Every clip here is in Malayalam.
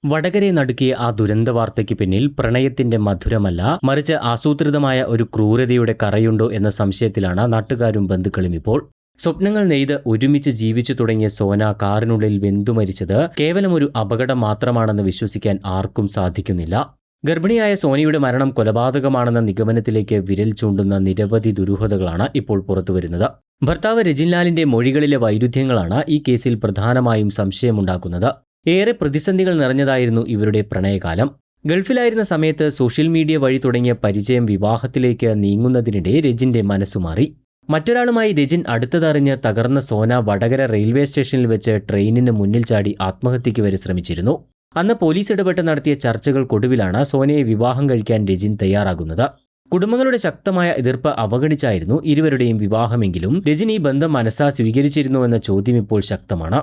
വടകരയെ നടുക്കിയ ആ ദുരന്ത വാർത്തയ്ക്ക് പിന്നിൽ പ്രണയത്തിന്റെ മധുരമല്ല, മറിച്ച് ആസൂത്രിതമായ ഒരു ക്രൂരതയുടെ കറയുണ്ടോ എന്ന സംശയത്തിലാണ് നാട്ടുകാരും ബന്ധുക്കളും ഇപ്പോൾ. സ്വപ്നങ്ങൾ നെയ്ത് ഒരുമിച്ച് ജീവിച്ചു തുടങ്ങിയ സോന കാറിനുള്ളിൽ വെന്തുമരിച്ചത് കേവലം ഒരു അപകടം മാത്രമാണെന്ന് വിശ്വസിക്കാൻ ആർക്കും സാധിക്കുന്നില്ല. ഗർഭിണിയായ സോനയുടെ മരണം കൊലപാതകമാണെന്ന നിഗമനത്തിലേക്ക് വിരൽ ചൂണ്ടുന്ന നിരവധി ദുരൂഹതകളാണ് ഇപ്പോൾ പുറത്തുവരുന്നത്. ഭർത്താവ് രജിൻലാലിന്റെ മൊഴികളിലെ വൈരുദ്ധ്യങ്ങളാണ് ഈ കേസിൽ പ്രധാനമായും സംശയമുണ്ടാക്കുന്നത്. ഏറെ പ്രതിസന്ധികൾ നിറഞ്ഞതായിരുന്നു ഇവരുടെ പ്രണയകാലം. ഗൾഫിലായിരുന്ന സമയത്ത് സോഷ്യൽ മീഡിയ വഴി തുടങ്ങിയ പരിചയം വിവാഹത്തിലേക്ക് നീങ്ങുന്നതിനിടെ രജിന്റെ മനസ്സുമാറി. മറ്റൊരാളുമായി രജിൻ അടുത്തതറിഞ്ഞ് തകർന്ന സോന വടകര റെയിൽവേ സ്റ്റേഷനിൽ വെച്ച് ട്രെയിനിന് മുന്നിൽ ചാടി ആത്മഹത്യയ്ക്ക് വരെ ശ്രമിച്ചിരുന്നു. അന്ന് പോലീസ് ഇടപെട്ട് നടത്തിയ ചർച്ചകൾക്കൊടുവിലാണ് സോനയെ വിവാഹം കഴിക്കാൻ രജിൻ തയ്യാറാകുന്നത്. കുടുംബങ്ങളുടെ ശക്തമായ എതിർപ്പ് അവഗണിച്ചായിരുന്നു ഇരുവരുടെയും വിവാഹമെങ്കിലും രജിൻ ഈ ബന്ധം മനസ്സാ സ്വീകരിച്ചിരുന്നുവെന്ന ചോദ്യം ഇപ്പോൾ ശക്തമാണ്.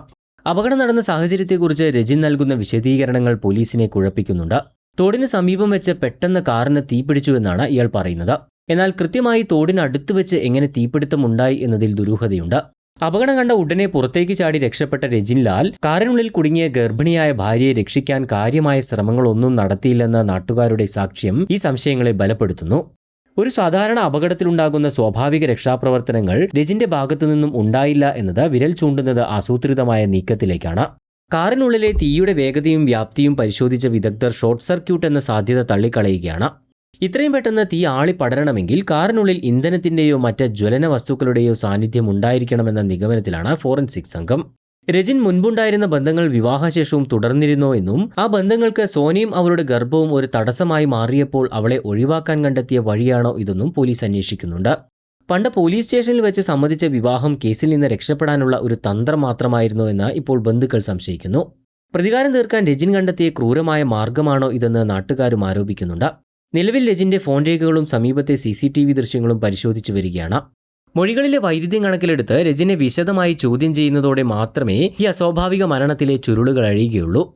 അപകടം നടന്ന സാഹചര്യത്തെക്കുറിച്ച് രജിൻ നൽകുന്ന വിശദീകരണങ്ങൾ പോലീസിനെ കുഴപ്പിക്കുന്നുണ്ട്. തോടിന് സമീപം വെച്ച് പെട്ടെന്ന് കാറിന് തീപിടിച്ചുവെന്നാണ് ഇയാൾ പറയുന്നത്. എന്നാൽ കൃത്യമായി തോടിനടുത്ത് വെച്ച് എങ്ങനെ തീപിടുത്തമുണ്ടായി എന്നതിൽ ദുരൂഹതയുണ്ട്. അപകടം കണ്ട ഉടനെ പുറത്തേക്ക് ചാടി രക്ഷപ്പെട്ട രജിൻലാൽ കാറിനുള്ളിൽ കുടുങ്ങിയ ഗർഭിണിയായ ഭാര്യയെ രക്ഷിക്കാൻ കാര്യമായ ശ്രമങ്ങളൊന്നും നടത്തിയില്ലെന്ന നാട്ടുകാരുടെ സാക്ഷ്യം ഈ സംശയങ്ങളെ ബലപ്പെടുത്തുന്നു. ഒരു സാധാരണ അപകടത്തിലുണ്ടാകുന്ന സ്വാഭാവിക രക്ഷാപ്രവർത്തനങ്ങൾ രജിന്റെ ഭാഗത്തു നിന്നും ഉണ്ടായില്ല എന്നത് വിരൽ ചൂണ്ടുന്നത് ആസൂത്രിതമായ നീക്കത്തിലേക്കാണ്. കാറിനുള്ളിലെ തീയുടെ വേഗതയും വ്യാപ്തിയും പരിശോധിച്ച വിദഗ്ധർ ഷോർട്ട് സർക്യൂട്ട് എന്ന സാധ്യത തള്ളിക്കളയുകയാണ്. ഇത്രയും പെട്ടെന്ന് തീ ആളിപ്പടരണമെങ്കിൽ കാറിനുള്ളിൽ ഇന്ധനത്തിന്റെയോ മറ്റ് ജ്വലന വസ്തുക്കളുടെയോ സാന്നിധ്യം ഉണ്ടായിരിക്കണമെന്ന നിഗമനത്തിലാണ് ഫോറൻസിക് സംഘം. രജിൻ മുൻപുണ്ടായിരുന്ന ബന്ധങ്ങൾ വിവാഹശേഷവും തുടർന്നിരുന്നോ എന്നും ആ ബന്ധങ്ങൾക്ക് സോനയും അവളുടെ ഗർഭവും ഒരു തടസ്സമായി മാറിയപ്പോൾ അവളെ ഒഴിവാക്കാൻ കണ്ടെത്തിയ വഴിയാണോ ഇതെന്നും പോലീസ് അന്വേഷിക്കുന്നുണ്ട്. പണ്ട് പോലീസ് സ്റ്റേഷനിൽ വെച്ച് സമ്മതിച്ച വിവാഹം കേസിൽ നിന്ന് രക്ഷപ്പെടാനുള്ള ഒരു തന്ത്രം മാത്രമായിരുന്നോ എന്ന് ഇപ്പോൾ ബന്ധുക്കൾ സംശയിക്കുന്നു. പ്രതികാരം തീർക്കാൻ രജിൻ കണ്ടെത്തിയ ക്രൂരമായ മാർഗമാണോ ഇതെന്ന് നാട്ടുകാരും ആരോപിക്കുന്നുണ്ട്. നിലവിൽ രജിന്റെ ഫോൺ രേഖകളും സമീപത്തെ CCTV ദൃശ്യങ്ങളും പരിശോധിച്ചു വരികയാണ്. മൊഴികളിലെ വൈരുദ്ധ്യം കണക്കിലെടുത്ത് രജിനെ വിശദമായി ചോദ്യം ചെയ്യുന്നതോടെ മാത്രമേ ഈ അസ്വാഭാവിക മരണത്തിലെ ചുരുളുകൾ അഴിയുകയുള്ളൂ.